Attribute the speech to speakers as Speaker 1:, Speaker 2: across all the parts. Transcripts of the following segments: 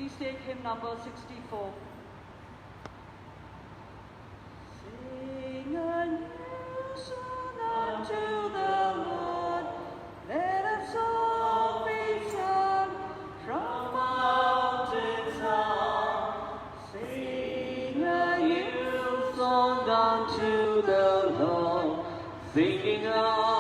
Speaker 1: Please take hymn number 64. Sing a new song unto the Lord. Let us all be sung from mountains high. Sing a new song unto the Lord, singing hallelujah.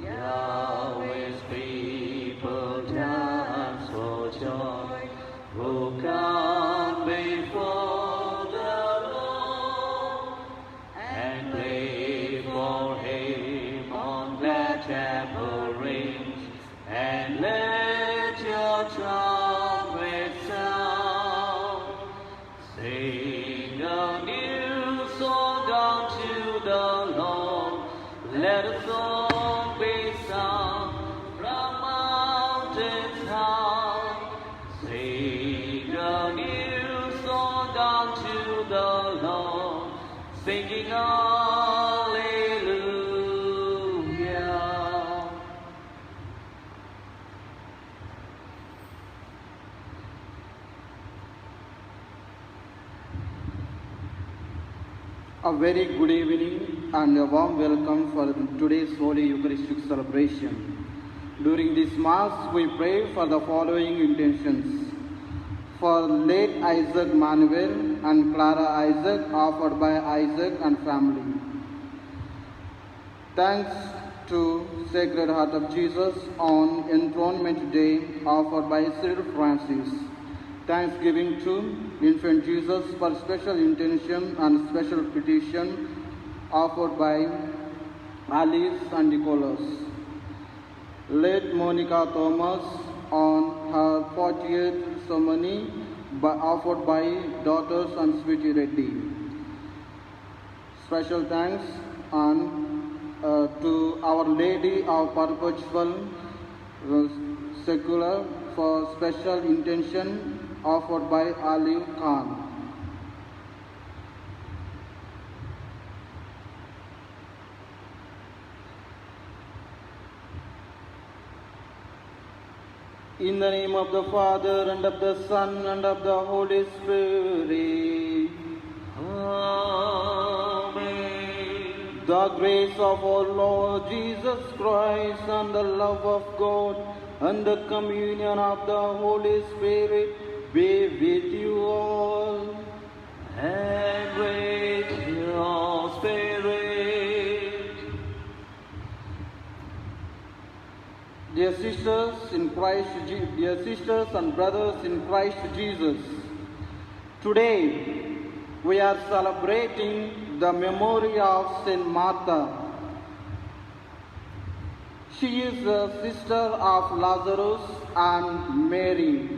Speaker 1: Yahweh's people dance for joy, who come before the Lord, and play for him on glad tambourines, and let your trumpet sound. Sing a new song unto the Lord, let a song be sung from mountains high. Sing a new song unto the Lord, singing hallelujah.
Speaker 2: A very good evening and a warm welcome for today's Holy Eucharistic celebration. During this Mass, we pray for the following intentions. For late Isaac Manuel and Clara Isaac, offered by Isaac and family. Thanks to Sacred Heart of Jesus on Enthronement Day, offered by Cyril Francis. Thanksgiving to Infant Jesus for special intention and special petition offered by Alice and Nicholas. Late Monica Thomas on her 40th ceremony offered by daughters and Sweetie Reddy. Special thanks to Our Lady of Perpetual Secular for special intention offered by Ali Khan. In the name of the Father, and of the Son, and of the Holy Spirit. Amen. The grace of our Lord Jesus Christ, and the love of God, and the communion of the Holy Spirit be with you all,
Speaker 1: And with your spirit.
Speaker 2: Dear sisters and brothers in Christ Jesus, today we are celebrating the memory of Saint Martha. She is a sister of Lazarus and Mary.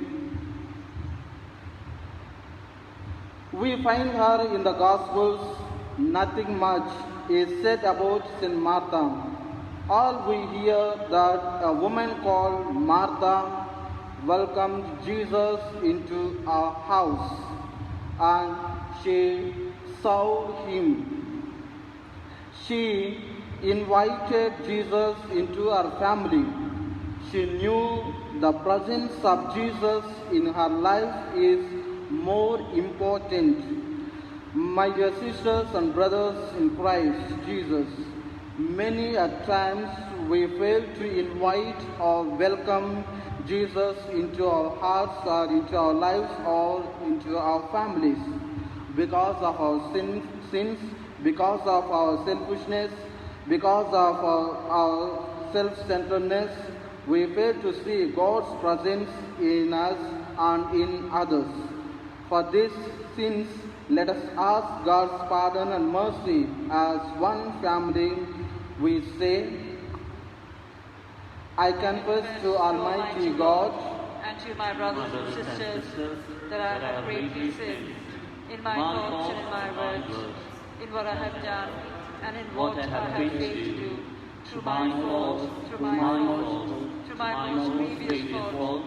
Speaker 2: We find her in the Gospels. Nothing much is said about Saint Martha. All we hear that a woman called Martha welcomed Jesus into our house and she served him. She invited Jesus into her family. She knew the presence of Jesus in her life is more important. My dear sisters and brothers in Christ Jesus, many at times we fail to invite or welcome Jesus into our hearts or into our lives or into our families because of our sins, because of our selfishness, because of our self-centeredness. We fail to see God's presence in us and in others. For these sins, let us ask God's pardon and mercy. As one family, we say, I confess to Almighty God
Speaker 1: and to my brothers and sisters that I have greatly sinned in my thoughts and in my words, in what I have done and in what I have failed to do, through my fault, through my most grievous fault.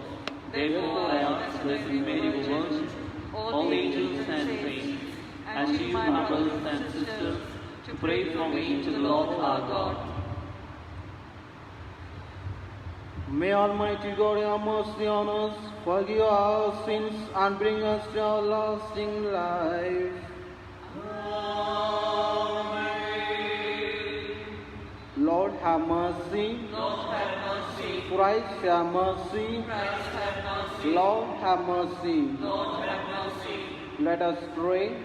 Speaker 1: Therefore I ask Blessed Mary, Virgin, all the angels and saints, and you, my brothers and sisters, to pray for me to the Lord our God.
Speaker 2: May Almighty God have mercy on us, forgive our sins, and bring us to everlasting life. Lord have mercy.
Speaker 1: Lord have mercy.
Speaker 2: Christ have mercy.
Speaker 1: Christ have mercy.
Speaker 2: Lord have mercy.
Speaker 1: Lord have mercy.
Speaker 2: Let us pray.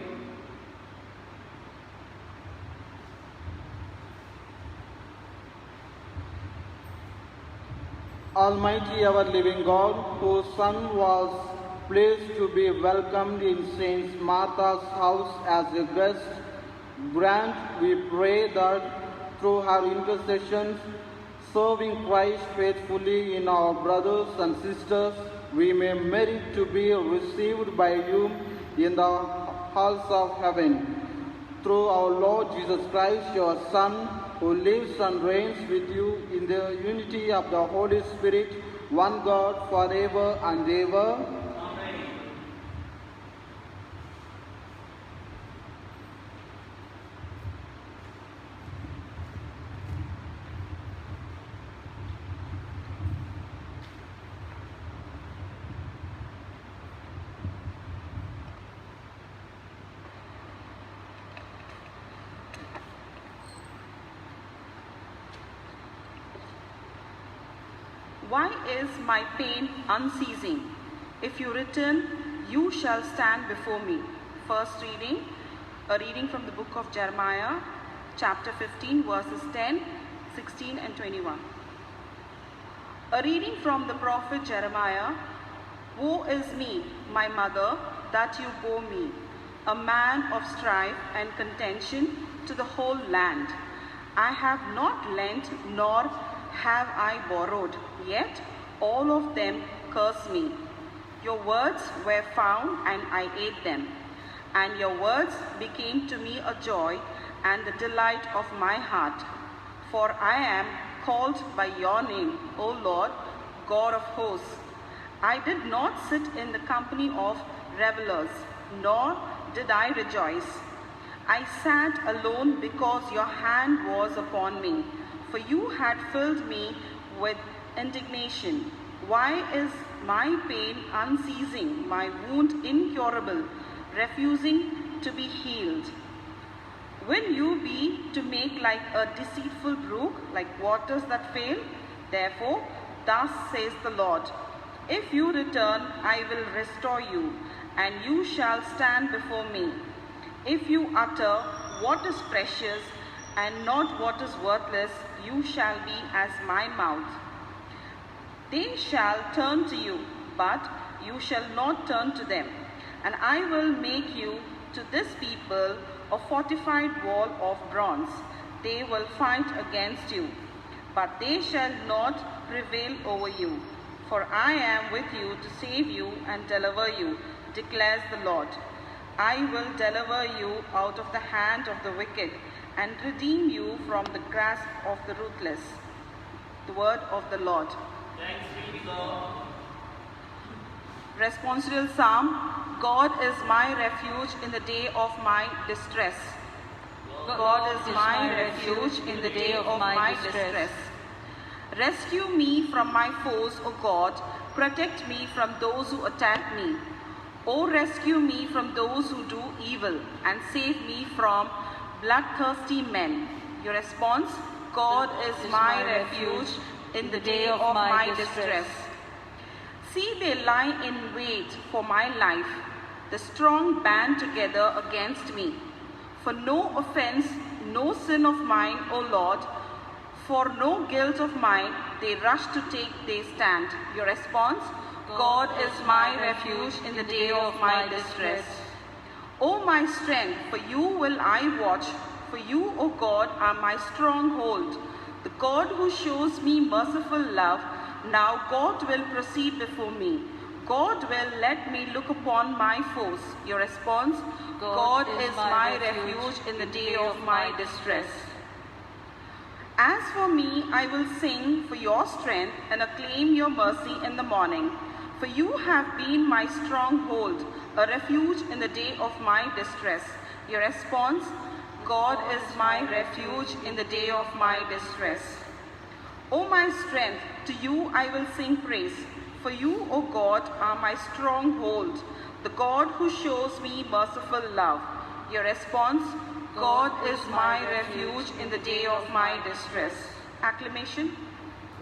Speaker 2: Almighty ever-living God, whose Son was pleased to be welcomed in Saint Martha's house as a guest, grant, we pray, that through her intercessions, serving Christ faithfully in our brothers and sisters, we may merit to be received by you in the halls of heaven. Through our Lord Jesus Christ, your Son, who lives and reigns with you in the unity of the Holy Spirit, one God, forever and ever. Amen.
Speaker 3: Why is my pain unceasing? If you return, you shall stand before me. First reading, a reading from the book of Jeremiah, chapter 15, verses 10, 16 and 21. A reading from the prophet Jeremiah. Woe is me, my mother, that you bore me, a man of strife and contention to the whole land. I have not lent, nor have I borrowed, yet all of them curse me. Your words were found, and I ate them, and your words became to me a joy and the delight of my heart. For I am called by your name, O Lord, God of hosts. I did not sit in the company of revelers, nor did I rejoice. I sat alone because your hand was upon me, for you had filled me with indignation. Why is my pain unceasing, my wound incurable, refusing to be healed? Will you be to make like a deceitful brook, like waters that fail? Therefore, thus says the Lord, if you return, I will restore you, and you shall stand before me. If you utter what is precious and not what is worthless, you shall be as my mouth. They shall turn to you, but you shall not turn to them. And I will make you to this people a fortified wall of bronze. They will fight against you, but they shall not prevail over you. For I am with you to save you and deliver you, declares the Lord. I will deliver you out of the hand of the wicked and redeem you from the grasp of the ruthless. The word of the Lord.
Speaker 1: Thanks be to God.
Speaker 3: Responsorial Psalm. God is my refuge in the day of my distress. God is my refuge in the day of my distress. Rescue me from my foes, O God. Protect me from those who attack me. O rescue me from those who do evil, and save me from bloodthirsty men. Your response? God is my refuge in the day of my distress. See, they lie in wait for my life. The strong band together against me. For no offense, no sin of mine, O Lord, for no guilt of mine, they rush to take their stand. Your response? God is my refuge in the day of my distress. O my strength, for you will I watch. For you, O God, are my stronghold. The God who shows me merciful love. Now God will proceed before me. God will let me look upon my foes. Your response? God is my refuge in the day of my distress. As for me, I will sing for your strength and acclaim your mercy in the morning. For you have been my stronghold, a refuge in the day of my distress. Your response? God is my refuge in the day of my distress. O my strength, to you I will sing praise. For you, O God, are my stronghold, the God who shows me merciful love. Your response, God is my refuge in the day of my distress. Acclamation.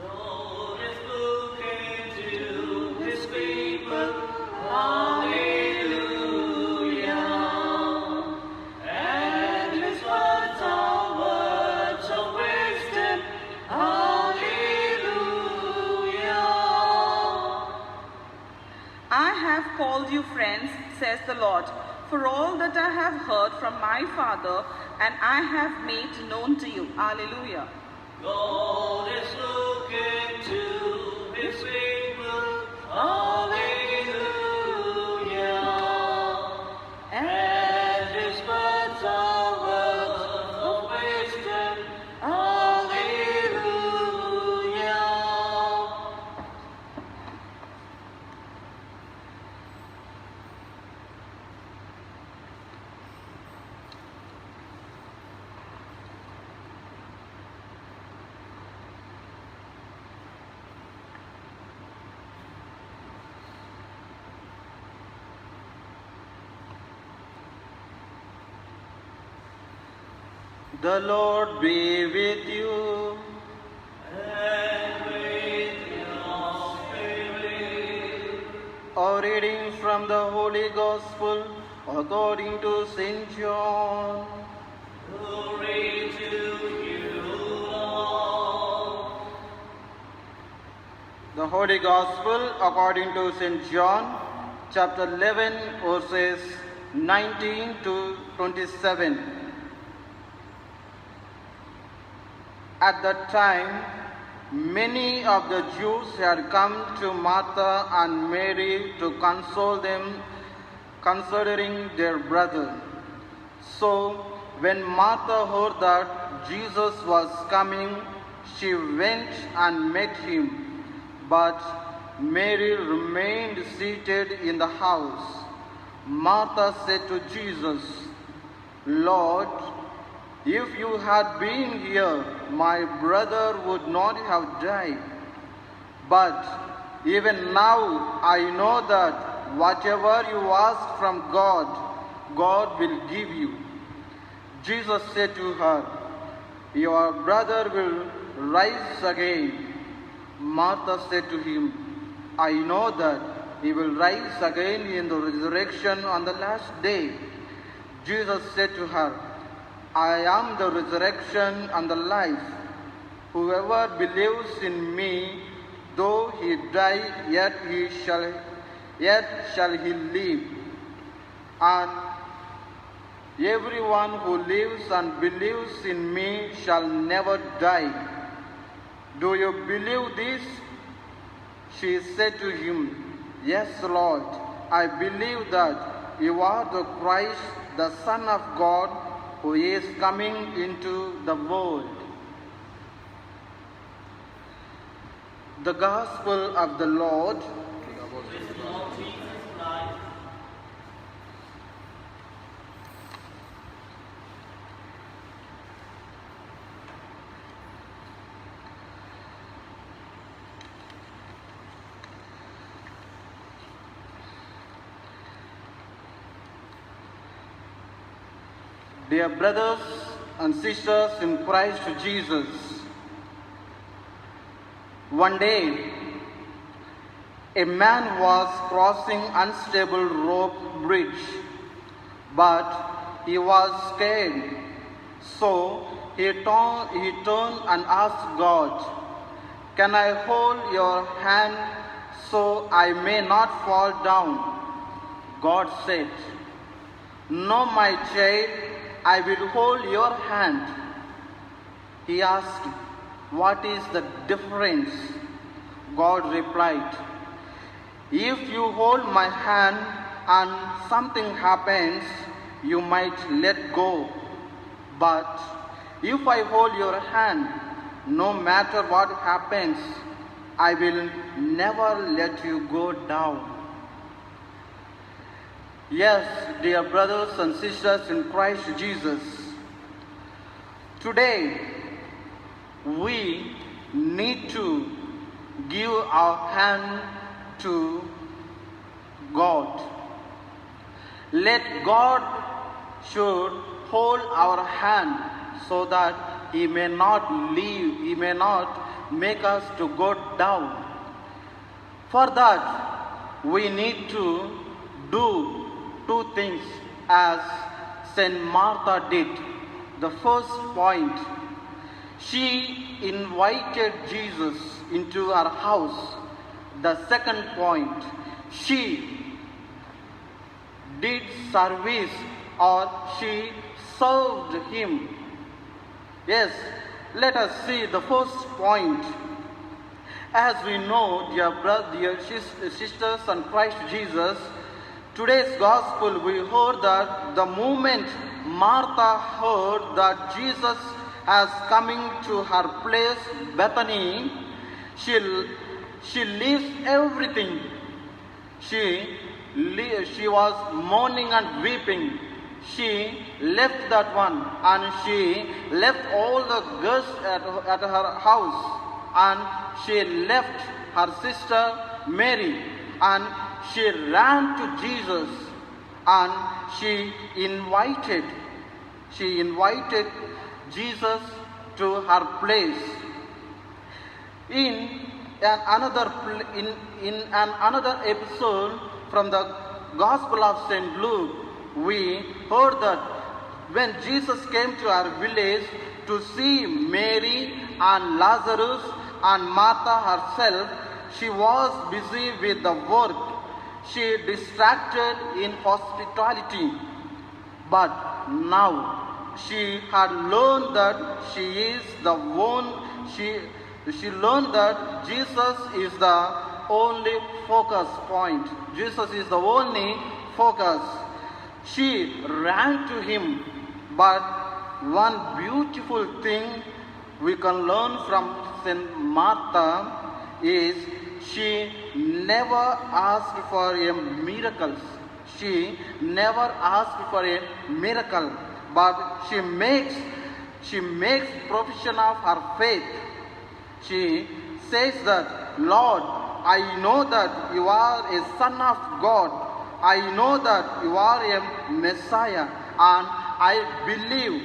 Speaker 4: Lord is looking to his people. Hallelujah. And his words are words of wisdom. Hallelujah.
Speaker 3: I have called you friends, says the Lord, for all that I have heard from my Father, and I have made known to you. Alleluia.
Speaker 4: God is looking to his people. Hallelujah. And his words are words of wisdom. Hallelujah.
Speaker 2: The Lord be with you.
Speaker 4: And with your spirit.
Speaker 2: A reading from the Holy Gospel according to St. John.
Speaker 4: Glory to you, Lord.
Speaker 2: The Holy Gospel according to St. John, chapter 11, verses 19 to 27. At that time, many of the Jews had come to Martha and Mary to console them considering their brother. So, when Martha heard that Jesus was coming, she went and met him. But Mary remained seated in the house. Martha said to Jesus, Lord, if you had been here, my brother would not have died. But even now I know that whatever you ask from God, God will give you. Jesus said to her, Your brother will rise again. Martha said to him, I know that he will rise again in the resurrection on the last day. Jesus said to her, I am the resurrection and the life. Whoever believes in me, though he die, yet shall he live. And everyone who lives and believes in me shall never die. Do you believe this? She said to him, Yes, Lord, I believe that you are the Christ, the Son of God, who is coming into the world. The Gospel of the Lord. Dear brothers and sisters in Christ Jesus, one day a man was crossing unstable rope bridge, but he was scared. So he turned and asked God, Can I hold your hand so I may not fall down? God said, No, my child, I will hold your hand. He asked, What is the difference? God replied, If you hold my hand and something happens, you might let go. But if I hold your hand, no matter what happens, I will never let you go down. Yes, dear brothers and sisters in Christ Jesus, today we need to give our hand to God. Let God should hold our hand so that He may not leave, He may not make us to go down. For that, we need to do two things as Saint Martha did. The first point, she invited Jesus into her house. The second point, she did service or she served him. Yes, let us see the first point. As we know, dear brothers, dear sisters and Christ Jesus, today's gospel we heard that the moment Martha heard that Jesus has coming to her place, Bethany, she leaves everything. She was mourning and weeping. She left that one and she left all the girls at her house and she left her sister Mary and she ran to Jesus and she invited Jesus to her place. In another episode from the Gospel of St. Luke, we heard that when Jesus came to our village to see Mary and Lazarus and Martha herself, she was busy with the work. She distracted in hospitality. But now she had learned that she learned that Jesus is the only focus point. Jesus is the only focus. She ran to him. But one beautiful thing we can learn from Saint Martha is she never asked for a miracle. She never asked for a miracle, but she makes provision of her faith. She says that, Lord, I know that you are a son of God. I know that you are a Messiah, and I believe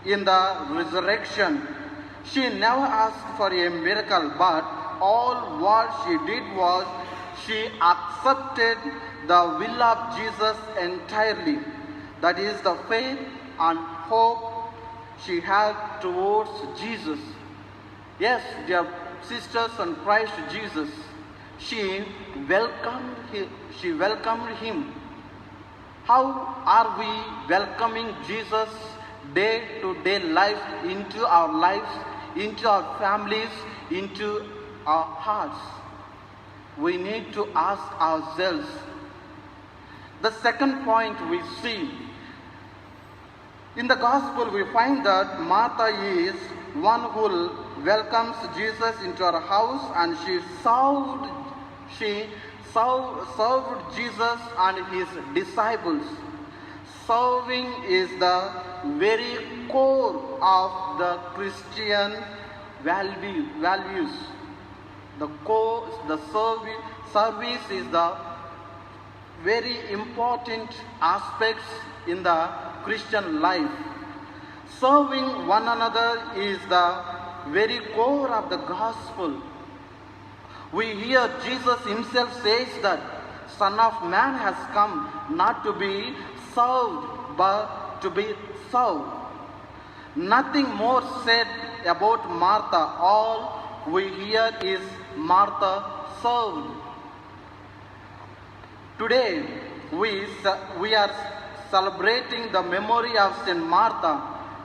Speaker 2: in the resurrection. She never asked for a miracle, but all what she did was she accepted the will of Jesus entirely. That is the faith and hope she had towards Jesus. Yes, dear sisters and Christ Jesus, she welcomed him. How are we welcoming Jesus day to day life into our lives, into our families, into our hearts? We need to ask ourselves. The second point we see in the gospel, we find that Martha is one who welcomes Jesus into her house, and she served Jesus and his disciples. Serving is the very core of the Christian values. The service is the very important aspects in the Christian life. Serving one another is the very core of the gospel. We hear Jesus himself says that Son of Man has come not to be served but to be served. Nothing more said about Martha. All we hear is Martha served. Today we are celebrating the memory of Saint Martha.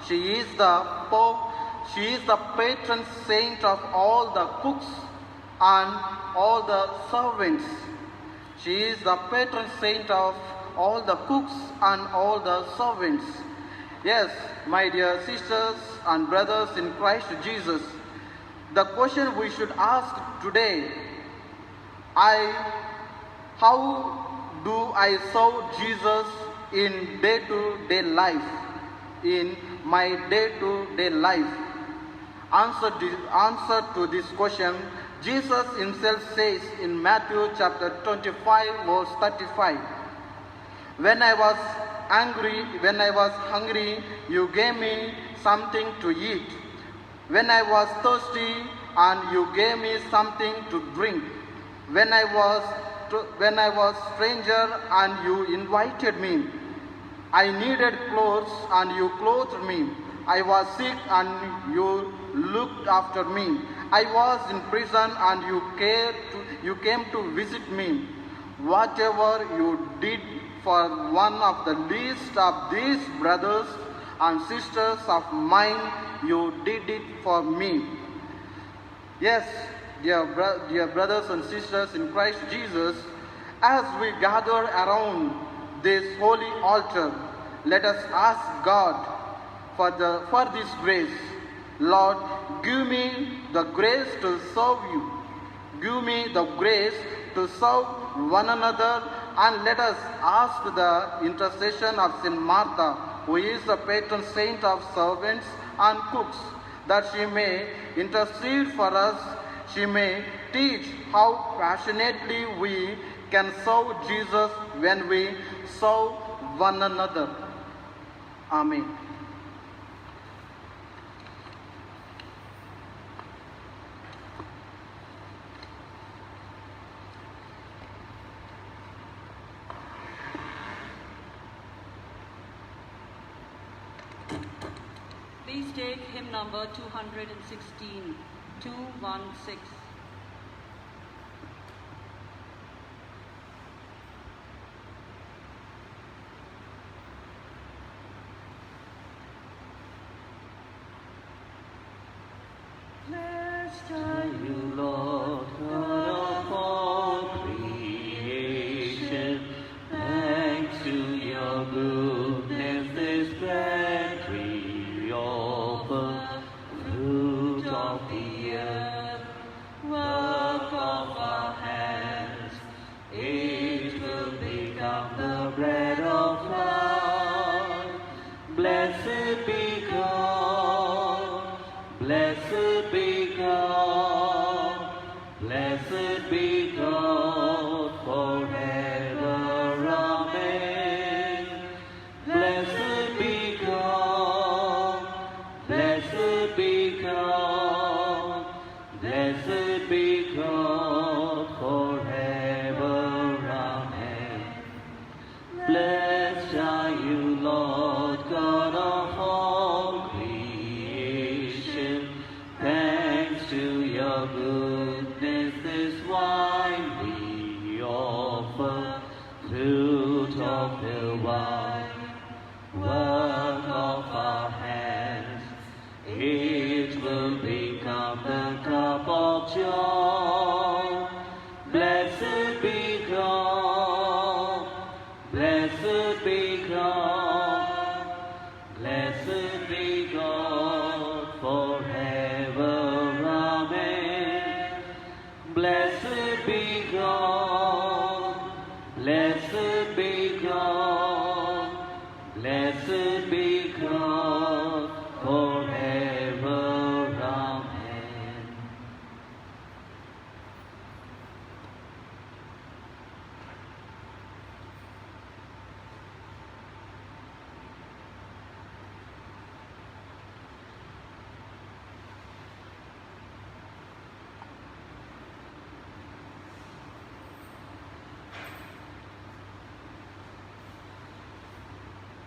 Speaker 2: She is the patron saint of all the cooks and all the servants. She is the patron saint of all the cooks and all the servants. Yes, my dear sisters and brothers in Christ Jesus, the question we should ask today, how do I serve Jesus in day-to-day life? In my day-to-day life, answer to this question, Jesus himself says in Matthew chapter 25, verse 35, when I was hungry, you gave me something to eat. When I was thirsty, and you gave me something to drink. When I was stranger, and you invited me. I needed clothes, and you clothed me. I was sick, and you looked after me. I was in prison, and you came to visit me. Whatever you did for one of the least of these brothers and sisters of mine, you did it for me. Yes, dear brothers and sisters in Christ Jesus, as we gather around this holy altar, let us ask God for this grace. Lord, give me the grace to serve you. Give me the grace to serve one another, and let us ask the intercession of Saint Martha, who is the patron saint of servants and cooks, that she may intercede for us. She may teach how passionately we can serve Jesus when we serve one another. Amen.
Speaker 1: Please take hymn number 216, 216.
Speaker 4: Blessed are you, Lord, God of all creation. Thanks to your goodness, this bread we offer, fruit of the earth, work of our hands. It will become the bread of life. Blessed be God, blessed be God, blessed be God forever. Amen. Blessed be God, blessed be God, blessed be God forever. Amen. Blessed are you, Lord God of all creation. Thanks to your goodness, this wine we offer, fruit of the vine, work of our hands. It will become the cup of joy. Blessed be God, blessed be God, blessed be God forever. Amen. Blessed be God, blessed be God, blessed be God forever. Amen.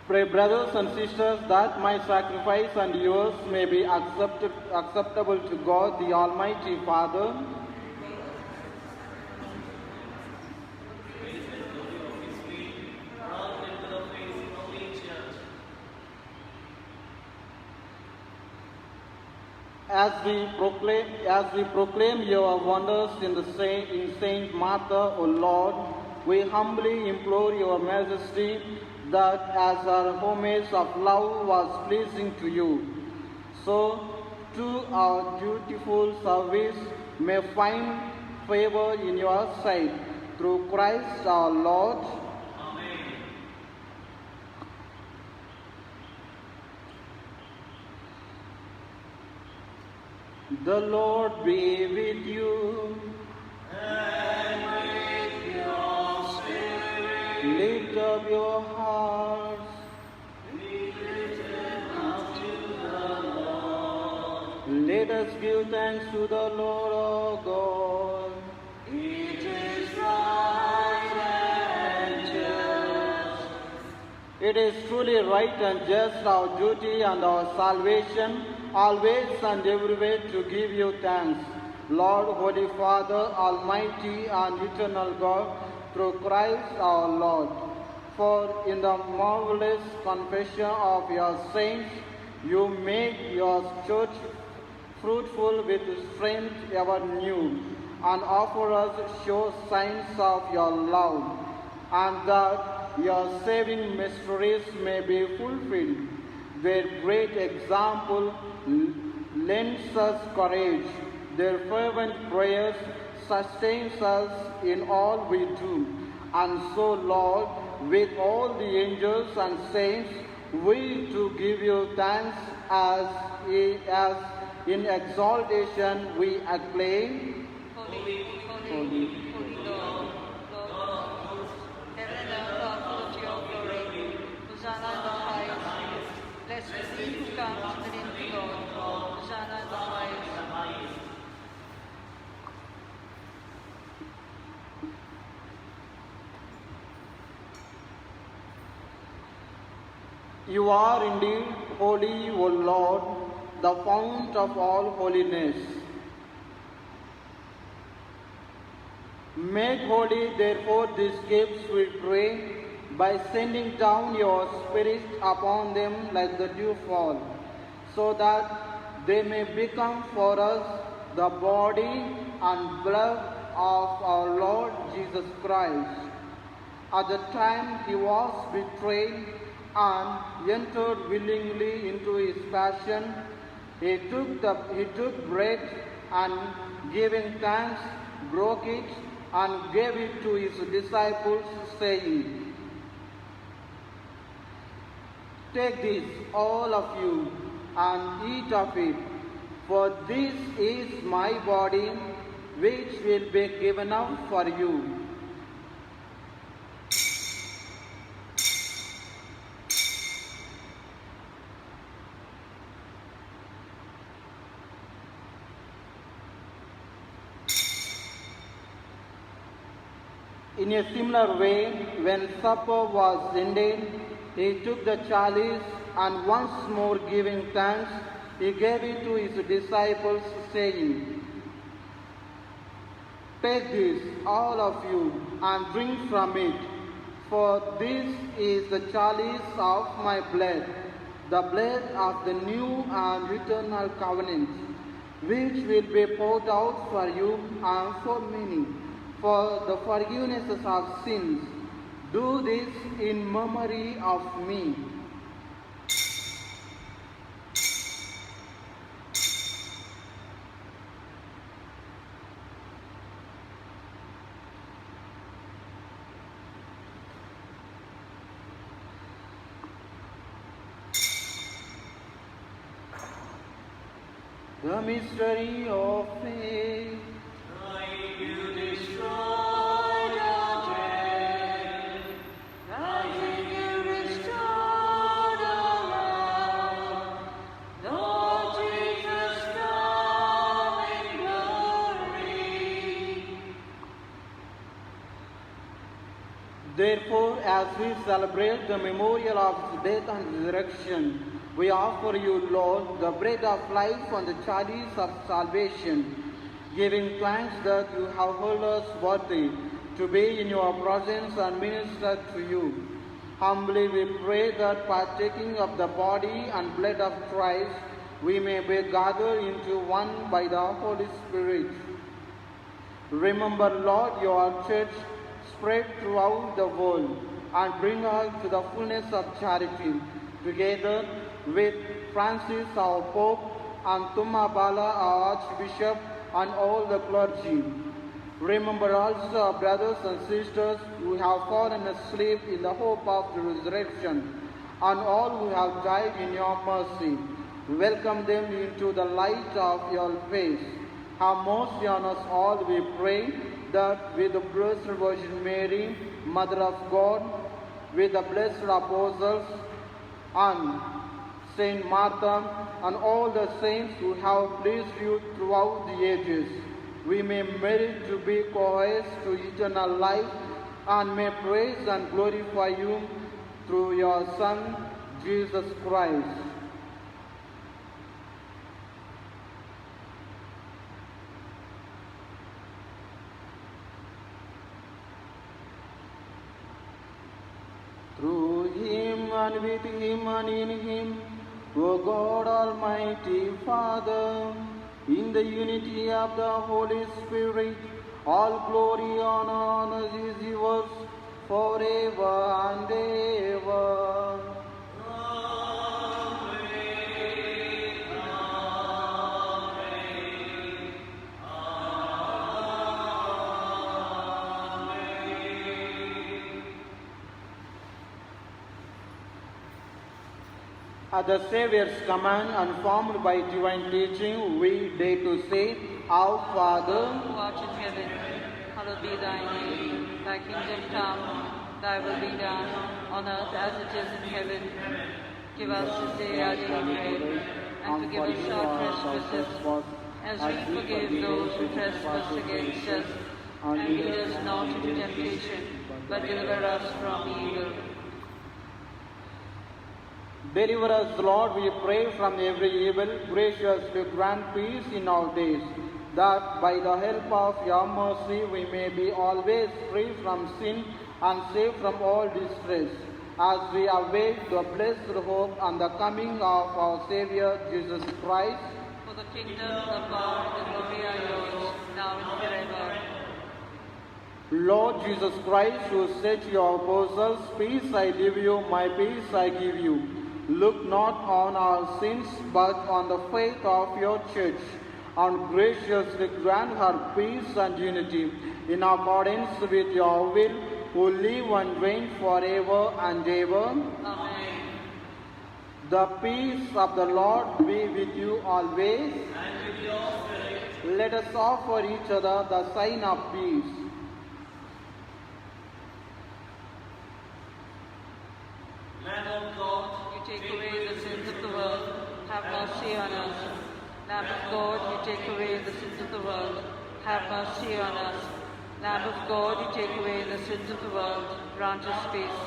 Speaker 2: Pray, brothers and sisters, that my sacrifice and yours may be acceptable to God, the Almighty Father. As we proclaim your wonders in Saint Martha, O Lord, we humbly implore your majesty that as our homage of love was pleasing to you, so too our dutiful service may find favor in your sight, through Christ our Lord. The Lord be with you.
Speaker 4: And with your spirit.
Speaker 2: Lift up your hearts.
Speaker 4: Be lifted up to the Lord.
Speaker 2: Let us give thanks to the Lord our God.
Speaker 4: It is right and just.
Speaker 2: It is truly right and just, our duty and our salvation, always and everywhere to give you thanks, Lord, Holy Father, Almighty and eternal God, through Christ our Lord. For in the marvelous confession of your saints, you make your church fruitful with strength ever new, and offer us sure signs of your love, and that your saving mysteries may be fulfilled. Their great example lends us courage. Their fervent prayers sustains us in all we do. And so, Lord, with all the angels and saints, we to give you thanks as in exaltation we acclaim.
Speaker 1: Holy, holy, holy Lord, Lord of hosts, heaven and earth are full of your glory. Hosanna in the highest. Blessed is he who comes in the name of the Lord. Hosanna in the highest.
Speaker 2: You are indeed holy, O Lord, the fount of all holiness. Make holy, therefore, these gifts, we pray, by sending down your Spirit upon them like the dewfall, so that they may become for us the body and blood of our Lord Jesus Christ. At the time he was betrayed and entered willingly into his passion, he took bread and, giving thanks, broke it and gave it to his disciples, saying, "Take this, all of you, and eat of it, for this is my body, which will be given up for you." In a similar way, when supper was ended, he took the chalice and once more giving thanks, he gave it to his disciples, saying, "Take this, all of you, and drink from it, for this is the chalice of my blood, the blood of the new and eternal covenant, which will be poured out for you and for many, for the forgiveness of sins. Do this in memory of me." The mystery of faith.
Speaker 4: You destroyed our dead. Rising you restored our love. Lord Jesus, come in glory.
Speaker 2: Therefore, as we celebrate the memorial of his death and resurrection, we offer you, Lord, the bread of life and the chalice of salvation, giving thanks that you have held us worthy to be in your presence and minister to you. Humbly we pray that, partaking of the body and blood of Christ, we may be gathered into one by the Holy Spirit. Remember, Lord, your church spread throughout the world, and bring us to the fullness of charity, together with Francis, our Pope, and Tumabala, our Archbishop, and all the clergy. Remember also our brothers and sisters who have fallen asleep in the hope of the resurrection, and all who have died in your mercy. Welcome them into the light of your face. Have mercy on us all, we pray, that with the Blessed Virgin Mary, Mother of God, with the blessed apostles, and Saint Martha, and all the saints who have pleased you throughout the ages, we may merit to be co-heirs to eternal life, and may praise and glorify you through your Son, Jesus Christ. Through him and with him and in him, O God Almighty Father, in the unity of the Holy Spirit, all glory, honor is yours forever and ever. At the Saviour's command and formed by divine teaching, we dare to say, Our Father,
Speaker 1: who art in heaven, hallowed be thy name. Thy kingdom come, thy will be done, on earth as it is in heaven. Give us this day our daily bread, and forgive us our trespasses, as we forgive those who trespass against us. And lead us not into temptation, but deliver us from evil.
Speaker 2: Deliver us, Lord, we pray, from every evil. Graciously grant peace in our days, that by the help of your mercy we may be always free from sin and safe from all distress, as we await the blessed hope and the coming of our Saviour Jesus Christ.
Speaker 1: For the kingdom, the power, and the glory are yours, now and forever.
Speaker 2: Lord Jesus Christ, who said to your apostles, Peace I leave you, my peace I give you. Look not on our sins, but on the faith of your church, and graciously grant her peace and unity, in accordance with your will, who live and reign forever and ever.
Speaker 1: Amen.
Speaker 2: The peace of the Lord be with you always.
Speaker 4: And with your spirit.
Speaker 2: Let us offer each other the sign of peace.
Speaker 4: Lamb of God,
Speaker 1: You take away the sins of the world, have mercy on us. Lamb of God, you take away the sins of the world, have mercy on us. Lamb of God, you take away the sins of the world, grant us peace.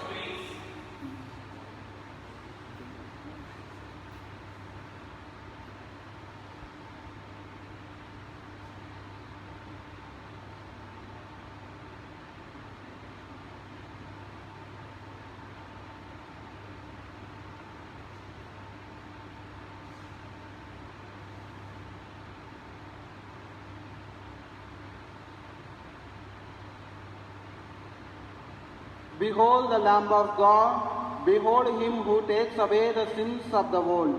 Speaker 2: Behold the Lamb of God, behold him who takes away the sins of the world.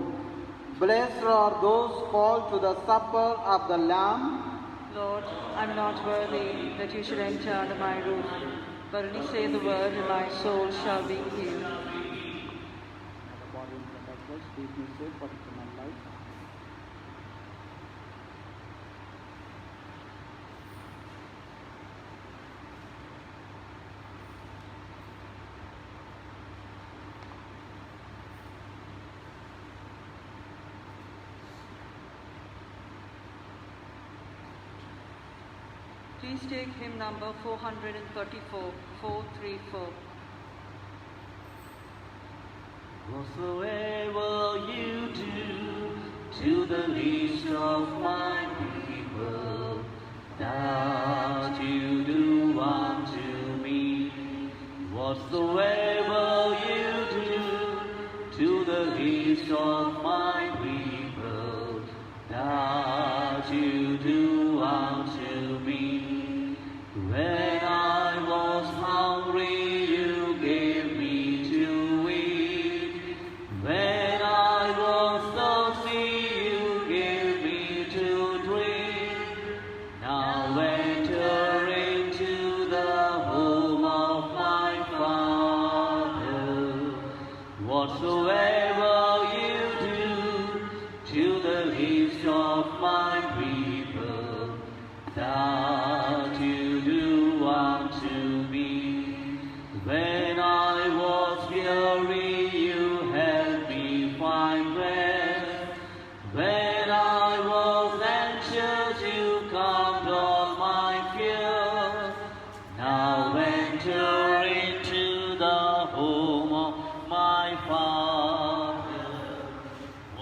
Speaker 2: Blessed are those called to the supper of the Lamb.
Speaker 1: Lord, I am not worthy that you should enter under my roof, but only say the word, and my soul shall be healed. Please take hymn number 434, 434.
Speaker 4: whatsoever you do to the least of my people, that you do unto me. Whatsoever you do to the least of my people, that you do unto me. When I was hungry, you gave me to eat. When I was thirsty, you gave me to drink. Now enter into the home of my Father. Whatsoever you do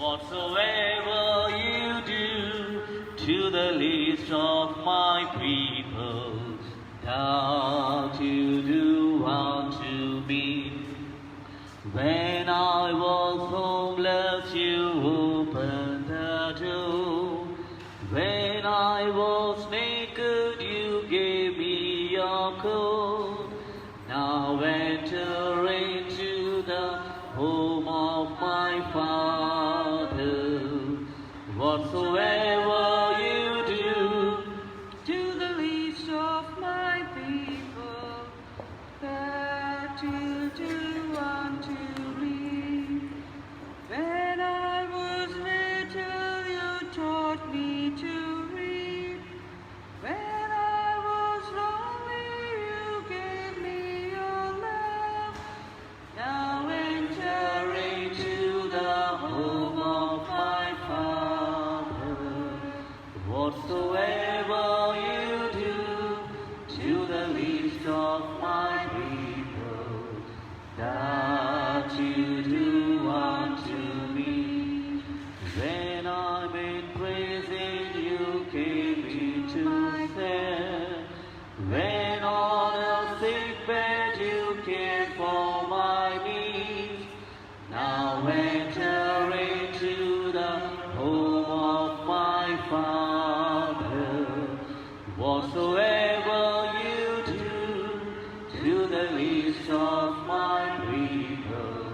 Speaker 4: Whatsoever you do to the least of my people, that you do unto me. When I was homeless, you opened the door. When I was naked, you gave me your coat. Now enter into the home of my Father. Whatsoever you do
Speaker 1: To the least of my people, that you do unto me. When I was little, you taught me to read. When I was lonely, you gave me your love. Now enter into the home of my Father.
Speaker 4: Whatsoever you do to the least of my people, that you do unto me. When I'm in prison, you came me to stand. When on a sick bed, you cared for my needs. Now enter into the home of my Father. Whatsoever you do to the least of my people,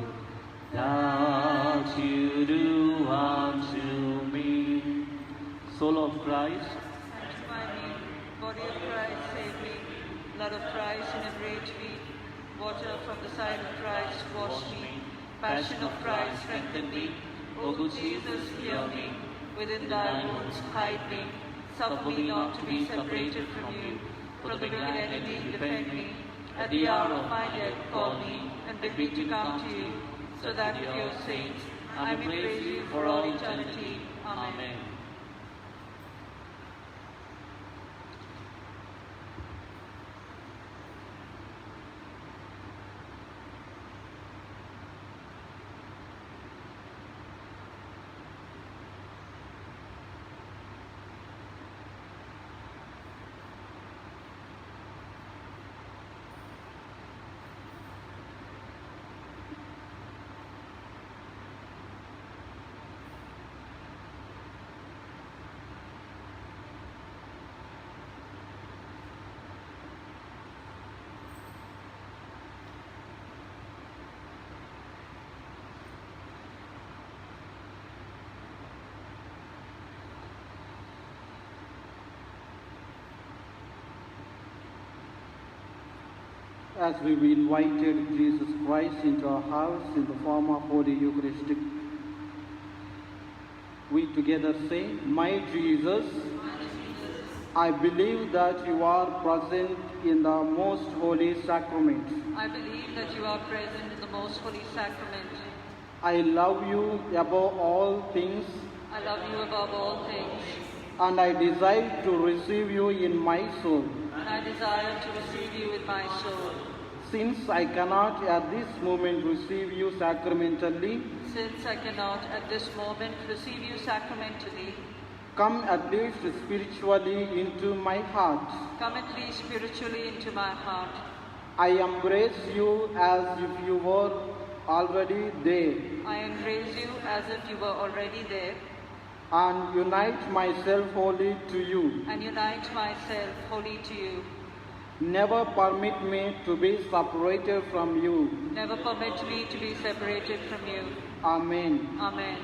Speaker 4: that you do unto me. Soul of Christ,
Speaker 1: Sanctify me, body of Christ, save me, blood of Christ, inebriate me, water from the side of Christ, wash me, passion of Christ, strengthen me, O good Jesus, hear me, within thy wounds hide me, suffer me not to be separated from you, for the wicked enemy defend me, at the hour of my death call me, and bid me to come to you, so that with your saints I may praise you for all eternity. Amen.
Speaker 4: Amen.
Speaker 2: As we've invited Jesus Christ into our house in the form of Holy Eucharistic, we together say, My Jesus, I believe that you are present in the most holy sacrament.
Speaker 1: I believe that you are present in the most holy sacrament.
Speaker 2: I love you above all things,
Speaker 1: I love you above all things,
Speaker 2: and I desire to receive you in my soul.
Speaker 1: and I desire to receive you in my soul.
Speaker 2: Since I cannot at this moment receive you sacramentally,
Speaker 1: Since I cannot at this moment receive you sacramentally,
Speaker 2: come at least spiritually into my heart.
Speaker 1: come at least spiritually into my heart.
Speaker 2: I embrace you as if you were already there,
Speaker 1: I embrace you as if you were already there,
Speaker 2: and unite myself wholly to you.
Speaker 1: and unite myself wholly to you.
Speaker 2: Never permit me to be separated from you.
Speaker 1: Never permit me to be separated from you.
Speaker 2: Amen.
Speaker 1: Amen.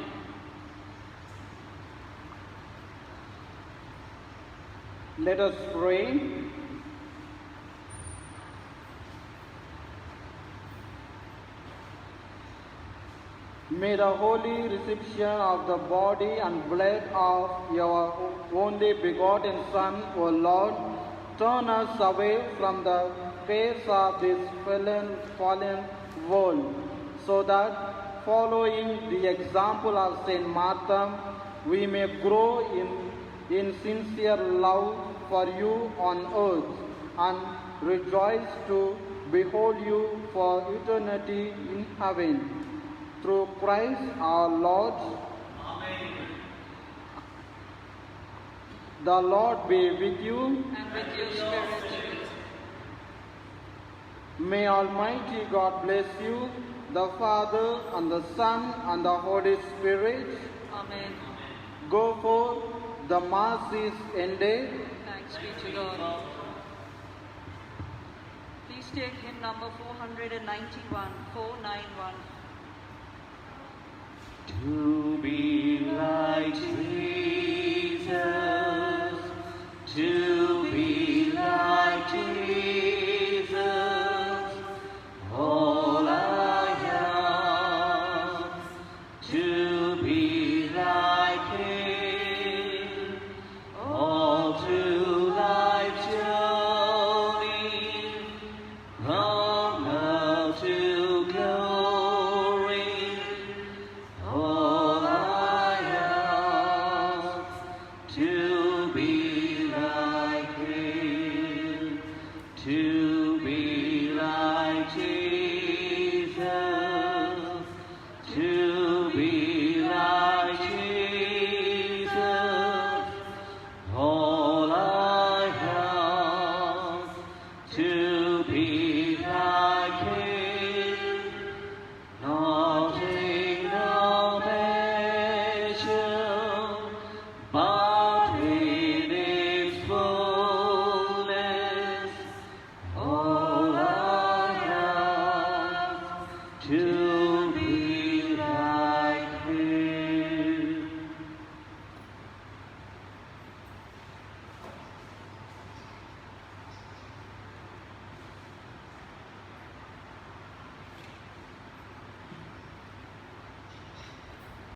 Speaker 2: Let us pray. May the holy reception of the body and blood of your only begotten Son, O Lord, turn us away from the face of this fallen world, so that, following the example of Saint Martha, we may grow in sincere love for you on earth and rejoice to behold you for eternity in heaven. Through Christ our Lord. The Lord be with you.
Speaker 1: And with your spirit.
Speaker 2: May Almighty God bless you, the Father, and the Son, and the Holy Spirit.
Speaker 1: Amen.
Speaker 2: Go forth, the Mass is ended.
Speaker 1: Thanks be to God. Please take hymn number 491, 491.